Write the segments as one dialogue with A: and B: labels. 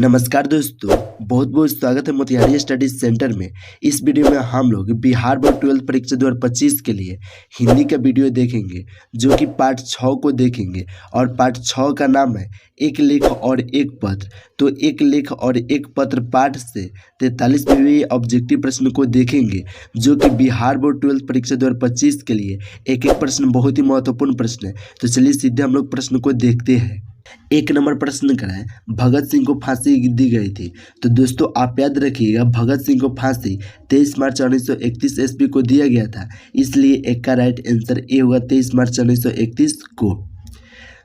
A: नमस्कार दोस्तों, बहुत बहुत स्वागत है मोतिहारी स्टडी सेंटर में। इस वीडियो में हम लोग बिहार बोर्ड 12th परीक्षा 2025 के लिए हिंदी का वीडियो देखेंगे, जो कि पार्ट 6 को देखेंगे। और पार्ट 6 का नाम है एक लेख और एक पत्र। तो एक लेख और एक पत्र पाठ से 43वें ऑब्जेक्टिव प्रश्न को देखेंगे, जो कि बिहार बोर्ड 12th परीक्षा 2025 के लिए एक एक प्रश्न बहुत ही महत्वपूर्ण प्रश्न है। तो चलिए सीधे हम लोग प्रश्न को देखते हैं। एक नंबर प्रश्न कराए, भगत सिंह को फांसी दी गई थी। तो दोस्तों आप याद रखिएगा, भगत सिंह को फांसी 23 मार्च 1931 ईस्वी को दिया गया था, इसलिए एक का राइट आंसर ए होगा 23 मार्च 1931 को।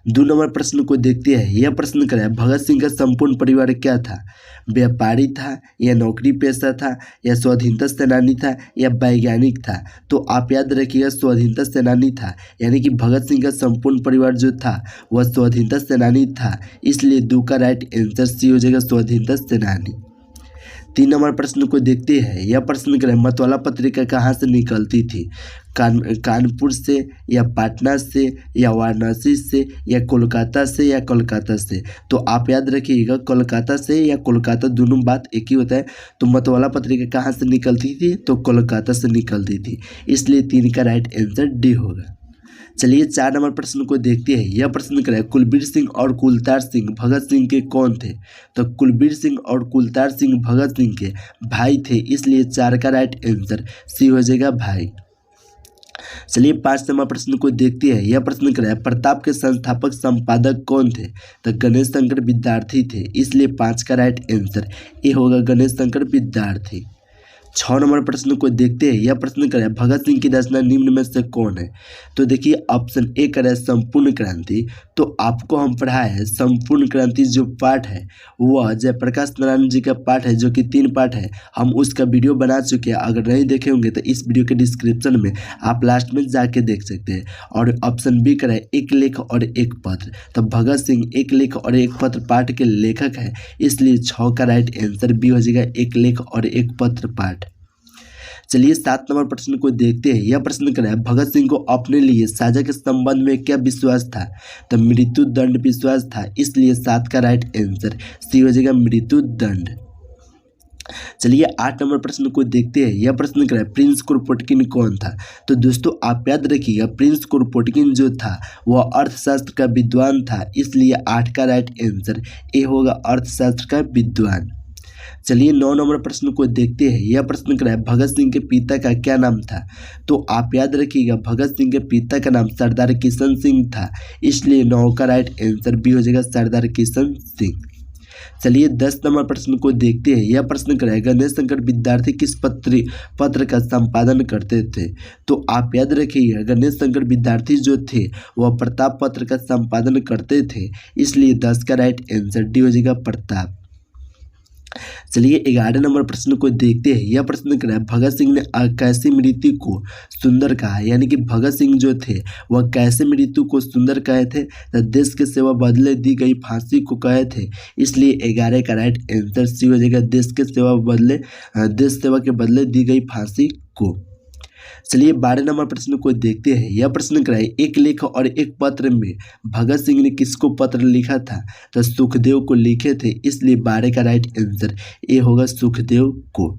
A: 2 नंबर प्रश्न को देखते हैं। यह प्रश्न कराए, भगत सिंह का संपूर्ण परिवार क्या था? व्यापारी था, या नौकरी पेशा था, या स्वाधीनता सेनानी था, या वैज्ञानिक था? तो आप याद रखिएगा स्वाधीनता सेनानी था, यानी कि भगत सिंह का संपूर्ण परिवार जो था वह स्वाधीनता सेनानी था, इसलिए 2 का राइट आंसर सी हो जाएगा स्वाधीनता सेनानी। 3 नंबर प्रश्न को देखते हैं। यह प्रश्न करें, मतवाला पत्रिका कहाँ से निकलती थी? कानपुर से, या पटना से, या वाराणसी से, या कोलकाता से, या कोलकाता से? तो आप याद रखिएगा कोलकाता से या कोलकाता दोनों बात एक ही होता है। तो मतवाला पत्रिका कहाँ से निकलती थी? तो कोलकाता से निकलती थी, इसलिए 3 का राइट आंसर डी होगा। चलिए 4 नंबर प्रश्न को देखते हैं। यह प्रश्न करें, कुलबीर सिंह और कुलतार सिंह भगत सिंह के कौन थे? तो कुलबीर सिंह और कुलतार सिंह भगत सिंह के भाई थे, इसलिए 4 का राइट आंसर सी हो जाएगा भाई। चलिए 5 नंबर प्रश्न को देखते हैं। यह प्रश्न करें, प्रताप के संस्थापक संपादक कौन थे? तो गणेश शंकर विद्यार्थी थे, इसलिए 5 का राइट आंसर ए होगा गणेश शंकर विद्यार्थी। 6 नंबर प्रश्न को देखते हैं। यह प्रश्न करें, भगत सिंह की रचना निम्न में से कौन है? तो देखिए ऑप्शन ए करें संपूर्ण क्रांति। तो आपको हम पढ़ाए हैं संपूर्ण क्रांति जो पाठ है वह जयप्रकाश नारायण जी का पाठ है, जो कि 3 पाठ है। हम उसका वीडियो बना चुके हैं, अगर नहीं देखे होंगे तो इस वीडियो के डिस्क्रिप्शन में आप लास्ट में जाके देख सकते हैं। और ऑप्शन बी करें एक लेख और एक पत्र। तो भगत सिंह एक लेख और एक पत्र पाठ के लेखक है, इसलिए 6 का राइट आंसर बी हो जाएगा एक लेख और एक पत्र पाठ। चलिए 7 नंबर प्रश्न को देखते हैं। यह प्रश्न करें, भगत सिंह को अपने लिए साझा के संबंध में क्या विश्वास था? तो मृत्यु दंड विश्वास था, इसलिए 7 का राइट आंसर सी हो जाएगा मृत्यु दंड। चलिए 8 नंबर प्रश्न को देखते हैं। यह प्रश्न करें, प्रिंस कुरोपोटकिन कौन था? तो दोस्तों आप याद रखिएगा प्रिंस कुरोपोटकिन जो था वह अर्थशास्त्र का विद्वान था, इसलिए 8 का राइट आंसर ए होगा अर्थशास्त्र का विद्वान। चलिए 9 नंबर प्रश्न को देखते हैं। यह प्रश्न करा है, भगत सिंह के पिता का क्या नाम था? तो आप याद रखिएगा भगत सिंह के पिता का नाम सरदार किशन सिंह था, इसलिए 9 का राइट आंसर बी हो जाएगा सरदार किशन सिंह। चलिए 10 नंबर प्रश्न को देखते हैं। यह प्रश्न करा है, गणेश शंकर विद्यार्थी किस पत्र का संपादन करते थे? तो आप याद रखिएगा गणेश शंकर विद्यार्थी जो थे वह प्रताप पत्र का संपादन करते थे, इसलिए 10 का राइट आंसर डी हो जाएगा प्रताप। चलिए 11 नंबर प्रश्न को देखते हैं। यह प्रश्न करा है, भगत सिंह ने कैसी मृत्यु को सुंदर कहा? यानी कि भगत सिंह जो थे वह कैसे मृत्यु को सुंदर कहे थे? तो देश के सेवा बदले दी गई फांसी को कहे थे, इसलिए 11 का राइट आंसर सी हो जाएगा देश सेवा के बदले दी गई फांसी को। चलिए 12 नंबर प्रश्न को देखते हैं। यह प्रश्न कराए, एक लेख और एक पत्र में भगत सिंह ने किसको पत्र लिखा था? तो सुखदेव को लिखे थे, इसलिए 12 का राइट आंसर ए होगा सुखदेव को।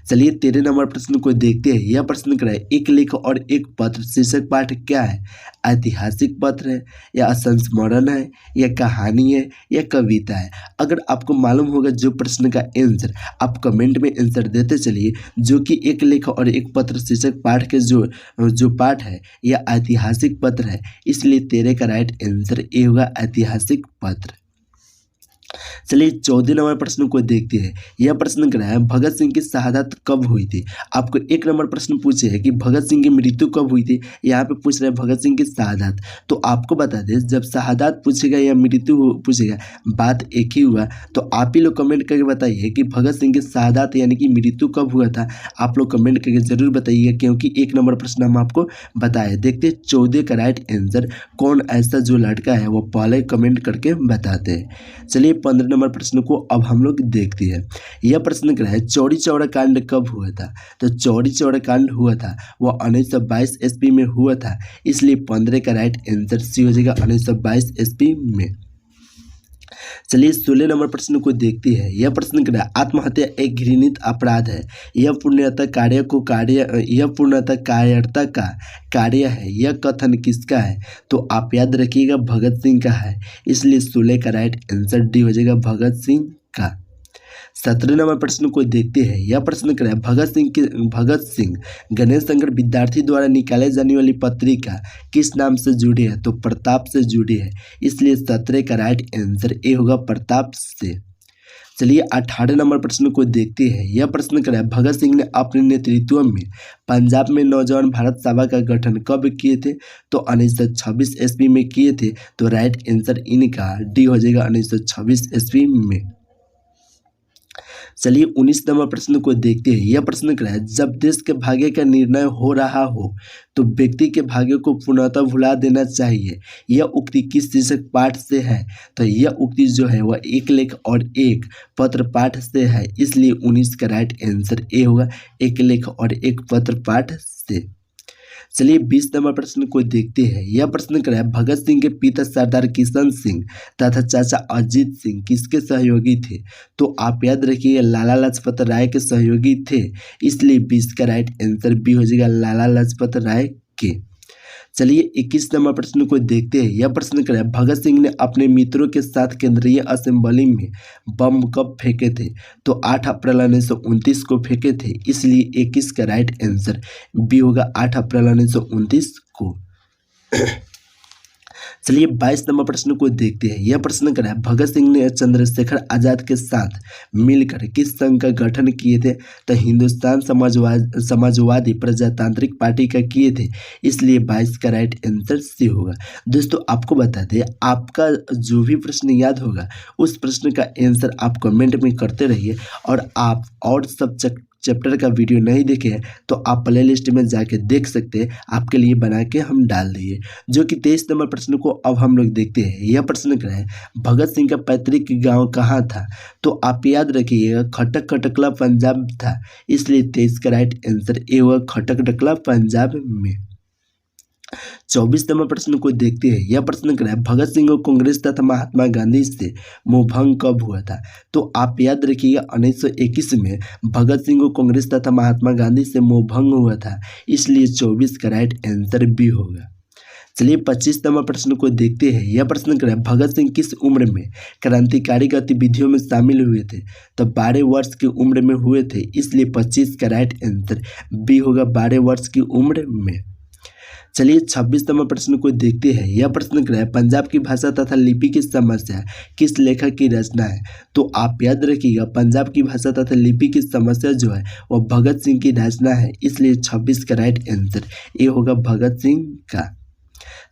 A: चलिए 13 नंबर प्रश्न को देखते हैं। यह प्रश्न कराए, एक लेख और एक पत्र शीर्षक पाठ क्या है? ऐतिहासिक पत्र है, या संस्मरण है, या कहानी है, या कविता है? अगर आपको मालूम होगा जो प्रश्न का आंसर, आप कमेंट में आंसर देते चलिए। जो कि एक लेख और एक पत्र शीर्षक पाठ के जो पाठ है यह ऐतिहासिक पत्र है, इसलिए 13 का राइट आंसर ए होगा ऐतिहासिक पत्र। चलिए 14 नंबर प्रश्न को देखते हैं। यह प्रश्न करा है, भगत सिंह की शहादत कब हुई थी? आपको 1 नंबर प्रश्न पूछे है कि भगत सिंह की मृत्यु कब हुई थी, यहाँ पे पूछ रहे हैं भगत सिंह की शहादत। तो आपको बता दें जब शहादत पूछेगा या मृत्यु पूछेगा बात एक ही हुआ। तो आप ही लोग कमेंट करके बताइए कि भगत सिंह की शहादत यानी कि मृत्यु कब हुआ था। आप लोग कमेंट करके जरूर बताइएगा, क्योंकि 1 नंबर प्रश्न हम आपको बताए। देखते 14 का राइट आंसर कौन ऐसा जो लड़का है वो पहले कमेंट करके बताते हैं। चलिए 15 नंबर प्रश्न को अब हम लोग देखते हैं। यह प्रश्न क्या है, चौरी चौरा कांड कब हुआ था? तो चौरी चौरा कांड हुआ था वह 1922 ईस्वी में हुआ था, इसलिए 15 का राइट आंसर सी हो जाएगा 1922 ईस्वी में। चलिए 16 नंबर प्रश्न को देखते हैं। यह प्रश्न कह रहा है आत्महत्या एक घृणित अपराध है। यह पूर्णतः कायरता का कार्य है। यह कथन किसका है? तो आप याद रखिएगा भगत सिंह का है, इसलिए 16 का राइट आंसर डी हो जाएगा भगत सिंह का। 17 नंबर प्रश्न को देखते हैं। यह प्रश्न कह रहा है भगत सिंह गणेश शंकर विद्यार्थी द्वारा निकाले जाने वाली पत्रिका किस नाम से जुड़ी है? तो प्रताप से जुड़ी है, इसलिए 17 का राइट आंसर ए होगा प्रताप से। चलिए 18 नंबर प्रश्न को देखते हैं। यह प्रश्न कह रहा है भगत सिंह ने अपने नेतृत्व में पंजाब में नौजवान भारत सभा का गठन कब किए थे? तो 1926 ईस्वी में किए थे, तो राइट आंसर इनका डी हो जाएगा 1926 ईस्वी में। चलिए 19 नंबर प्रश्न को देखते हैं। यह प्रश्न कह रहा है जब देश के भाग्य का निर्णय हो रहा हो तो व्यक्ति के भाग्य को पूर्णतः भुला देना चाहिए। यह उक्ति किस शीर्षक पाठ से है? तो यह उक्ति जो है वह एक लेख और एक पत्र पाठ से है, इसलिए 19 का राइट आंसर ए होगा एक लेख और एक पत्र पाठ से। चलिए 20 नंबर प्रश्न को देखते हैं। यह प्रश्न कह रहा है भगत सिंह के पिता सरदार किशन सिंह तथा चाचा अजीत सिंह किसके सहयोगी थे? तो आप याद रखिए लाला लाजपत राय के सहयोगी थे, इसलिए 20 का राइट आंसर बी हो जाएगा लाला लाजपत राय के। चलिए 21 नंबर प्रश्न को देखते हैं। यह प्रश्न कह रहा है भगत सिंह ने अपने मित्रों के साथ केंद्रीय असेंबली में बम कब फेंके थे? तो 8 अप्रैल 1929 को फेंके थे, इसलिए 21 का राइट आंसर बी होगा 8 अप्रैल 1929 को। चलिए 22 नंबर प्रश्न को देखते हैं। यह प्रश्न कह रहा है भगत सिंह ने चंद्रशेखर आजाद के साथ मिलकर किस संघ का गठन किए थे? तो हिंदुस्तान समाजवादी प्रजातांत्रिक पार्टी का किए थे, इसलिए 22 का राइट आंसर सी होगा। दोस्तों आपको बता दें आपका जो भी प्रश्न याद होगा उस प्रश्न का आंसर आप कमेंट में करते रहिए, और आप और सब चैप्टर का वीडियो नहीं देखे हैं तो आप प्ले लिस्ट में जाके देख सकते हैं, आपके लिए बना के हम डाल दिए। जो कि 23 नंबर प्रश्न को अब हम लोग देखते हैं। यह प्रश्न क्या है भगत सिंह का पैतृक गांव कहाँ था? तो आप याद रखिएगा खटक डकला पंजाब था, इसलिए 23 का राइट आंसर ए होगा खटक डकला पंजाब में। 24 नंबर प्रश्न को देखते हैं। यह प्रश्न क्या है भगत सिंह को कांग्रेस तथा महात्मा गांधी से मोहभंग कब हुआ था? तो आप याद रखिएगा 1921 में भगत सिंह को कांग्रेस तथा महात्मा गांधी से मोहभंग हुआ था, इसलिए 24 का राइट आंसर बी होगा। चलिए 25 नंबर प्रश्न को देखते हैं। यह प्रश्न क्या है भगत सिंह किस उम्र में क्रांतिकारी गतिविधियों में शामिल हुए थे? तो 12 वर्ष की उम्र में हुए थे, इसलिए 25 का राइट आंसर बी होगा 12 वर्ष की उम्र में। चलिए 26 नंबर प्रश्न को देखते हैं। यह प्रश्न क्या है पंजाब की भाषा तथा लिपि की समस्या किस लेखक की रचना है? तो आप याद रखिएगा पंजाब की भाषा तथा लिपि की समस्या जो है वह भगत सिंह की रचना है, इसलिए 26 का राइट आंसर ये होगा भगत सिंह का।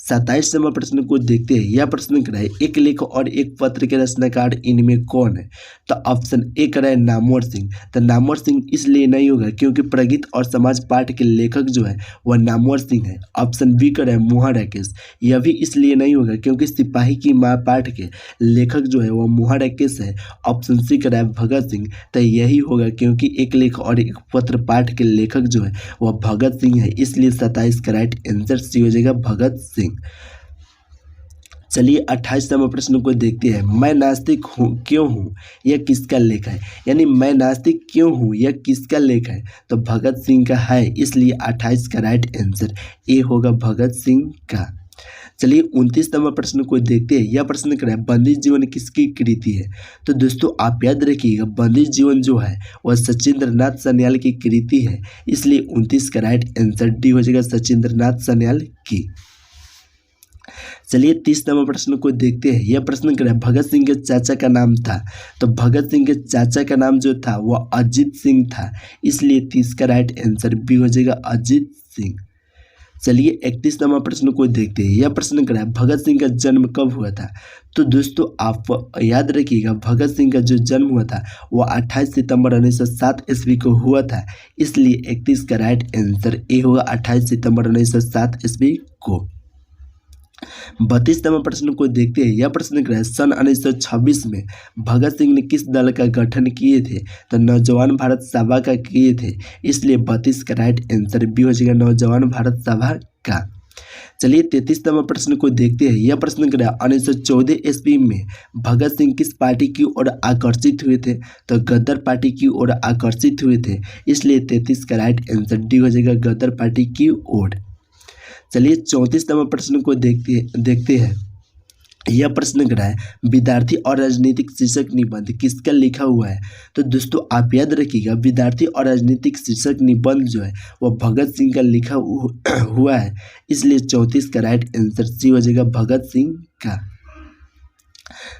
A: 27 नंबर प्रश्न को देखते हैं। यह प्रश्न क्या है एक लेख और एक पत्र के रचनाकार इनमें कौन है? तो ऑप्शन ए कर है नामवर सिंह। तो नामवर सिंह इसलिए नहीं होगा क्योंकि प्रगति और समाज पाठ के लेखक जो है वह नामवर सिंह है। ऑप्शन बी कर है मोहा राकेश। यह भी इसलिए नहीं होगा क्योंकि सिपाही की माँ पाठ के लेखक जो है वह मोहा राकेश है। ऑप्शन सी कर है भगत सिंह। तो यही होगा क्योंकि एक लेख और एक पत्र पाठ के लेखक जो है वह भगत सिंह है, इसलिए 27 का राइट आंसर सी हो जाएगा भगत सिंह। चलिए 28 नंबर प्रश्न को देखते हैं। मैं नास्तिक हूँ क्यों हूँ यह किसका लेख है? यानी मैं नास्तिक क्यों हूँ यह किसका लेख है? तो भगत सिंह का है, इसलिए 28 का राइट आंसर ए होगा भगत सिंह का। चलिए 29 नंबर प्रश्न को देखते हैं। यह प्रश्न क्या है बंदी जीवन किसकी कृति है? तो दोस्तों आप याद रखिएगा बंदी जीवन जो है वह सचिंद्र नाथ सान्याल की कृति है, इसलिए 29 का राइट आंसर डी हो जाएगा सचिंद्र नाथ सान्याल की। चलिए 30 नंबर प्रश्न को देखते हैं। यह प्रश्न क्या है भगत सिंह के चाचा का नाम था? तो भगत सिंह के चाचा का नाम जो था वह अजीत सिंह था, इसलिए 30 का राइट आंसर बी हो जाएगा अजीत सिंह। चलिए 31 नंबर प्रश्न को देखते हैं। यह प्रश्न क्या है भगत सिंह का जन्म कब हुआ था? तो दोस्तों आप याद रखिएगा भगत सिंह का जो जन्म हुआ था वह 28 सितंबर 1907 ईस्वी को हुआ था, इसलिए 31 का राइट आंसर ए होगा 28 सितंबर 1907 ईस्वी को। 32 नंबर प्रश्न को देखते हैं। यह प्रश्न क्या है सन 1926 में भगत सिंह ने किस दल का गठन किए थे? तो नौजवान भारत सभा का किए थे, इसलिए 32 का राइट आंसर बी हो जाएगा नौजवान भारत सभा का। चलिए 33वां प्रश्न को देखते हैं। यह प्रश्न कह रहा है 1914 ईस्वी में भगत सिंह किस पार्टी की ओर आकर्षित हुए थे? तो गदर पार्टी की ओर आकर्षित हुए थे, इसलिए 33 का राइट आंसर डी हो जाएगा, गदर पार्टी की ओर। चलिए 34वां प्रश्न को देखते हैं। यह प्रश्न करा है विद्यार्थी और राजनीतिक शीर्षक निबंध किसका लिखा हुआ है? तो दोस्तों आप याद रखिएगा, विद्यार्थी और राजनीतिक शीर्षक निबंध जो है वह भगत सिंह का लिखा हुआ है, इसलिए 34 का राइट आंसर सी हो जाएगा, भगत सिंह का।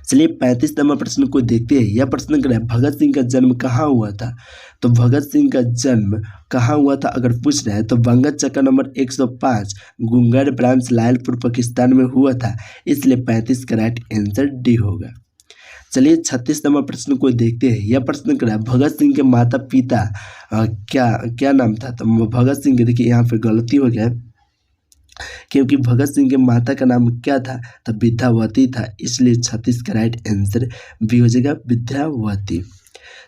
A: चलिए 35वां प्रश्न को देखते हैं। यह प्रश्न करा है भगत सिंह का जन्म कहाँ हुआ था? तो भगत सिंह का जन्म कहाँ हुआ था अगर पूछ रहा है तो बंगत चक्का नंबर 105 गुंगर ब्रांच लायलपुर पाकिस्तान में हुआ था, इसलिए 35 का राइट आंसर डी होगा। चलिए 36वां प्रश्न को देखते हैं। यह प्रश्न करा है भगत सिंह के माता पिता क्या नाम था? तो भगत सिंह के, देखिए यहाँ पे गलती हो गया, क्योंकि भगत सिंह के माता का नाम क्या था? तो विद्यावती था, इसलिए 36 का राइट आंसर बी हो जाएगा, विद्यावती।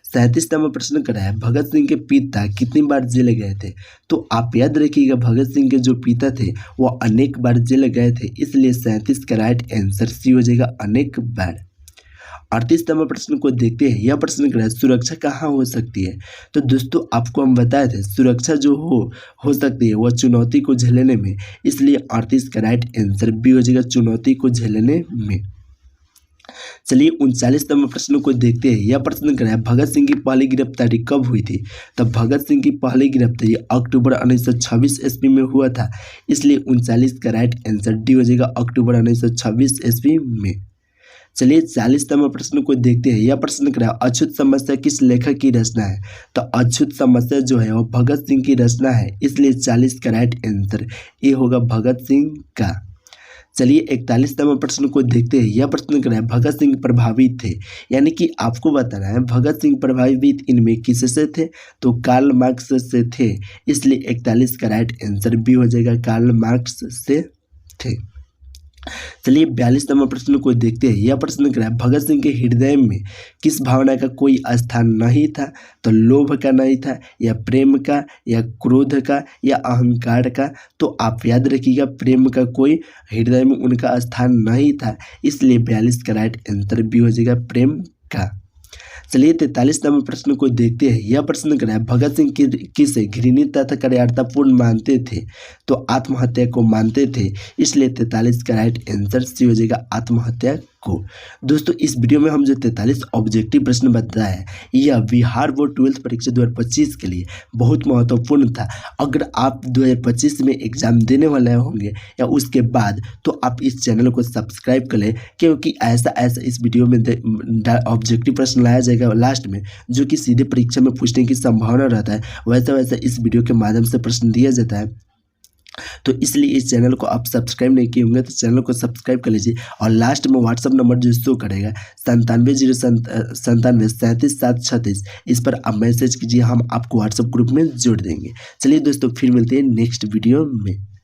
A: 37वां प्रश्न करा है भगत सिंह के पिता कितनी बार जेल गए थे? तो आप याद रखिएगा, भगत सिंह के जो पिता थे वो अनेक बार जेल गए थे, इसलिए 37 का राइट आंसर सी हो जाएगा, अनेक बार। 38वां प्रश्न को देखते हैं। यह प्रश्न करा है सुरक्षा कहाँ हो सकती है? तो दोस्तों आपको हम बताए थे सुरक्षा जो हो सकती है वह चुनौती को झेलने में, इसलिए 38 का राइट आंसर बी हो जाएगा, चुनौती को झेलने में। चलिए 39वां प्रश्न को देखते हैं। यह प्रश्न करा है भगत सिंह की पहली गिरफ्तारी कब हुई थी? तो भगत सिंह की पहली गिरफ्तारी अक्टूबर 1926 ईस्वी में हुआ था, इसलिए 39 का राइट आंसर डी हो जाएगा, अक्टूबर 1926 ईस्वी में। चलिए 40वां प्रश्न को देखते हैं। यह प्रश्न करा है अछूत समस्या किस लेखक की रचना है? तो अछूत समस्या जो है वो भगत सिंह की रचना है, इसलिए 40 का राइट आंसर ए होगा, भगत सिंह का। चलिए 41वां प्रश्न को देखते हैं। यह प्रश्न करा है भगत सिंह प्रभावित थे, यानी कि आपको बताना है भगत सिंह प्रभावित इनमें किससे थे? तो कार्ल मार्क्स से थे, इसलिए 41 का राइट आंसर बी हो जाएगा, कार्ल मार्क्स से थे। चलिए 42वां प्रश्न को देखते हैं। यह प्रश्न करा है भगत सिंह के हृदय में किस भावना का कोई स्थान नहीं था? तो लोभ का नहीं था, या प्रेम का, या क्रोध का, या अहंकार का? तो आप याद रखिएगा प्रेम का कोई हृदय में उनका स्थान नहीं था, इसलिए 42 का राइट आंसर बी हो जाएगा, प्रेम का। चलिए 43वां प्रश्न को देखते हैं। यह प्रश्न करा है भगत सिंह किसे घृणित तथा कार्यार्थपूर्ण मानते थे? तो आत्महत्या को मानते थे, इसलिए 43 का राइट आंसर सी हो जाएगा, आत्महत्या को। दोस्तों इस वीडियो में हम जो 43 ऑब्जेक्टिव प्रश्न बताया है यह बिहार बोर्ड 12th परीक्षा 2025 के लिए बहुत महत्वपूर्ण था। अगर आप 2025 में एग्जाम देने वाले होंगे या उसके बाद, तो आप इस चैनल को सब्सक्राइब कर लें, क्योंकि ऐसा इस वीडियो में ऑब्जेक्टिव प्रश्न लाया जाएगा लास्ट में, जो कि सीधे परीक्षा में पूछने की संभावना रहता है, वैसा इस वीडियो के माध्यम से प्रश्न दिया जाता है। तो इसलिए इस चैनल को आप सब्सक्राइब नहीं किए होंगे तो चैनल को सब्सक्राइब कर लीजिए, और लास्ट में व्हाट्सअप नंबर जो शो करेगा 9707373736, इस पर आप मैसेज कीजिए, हम आपको व्हाट्सअप ग्रुप में जोड़ देंगे। चलिए दोस्तों फिर मिलते हैं नेक्स्ट वीडियो में।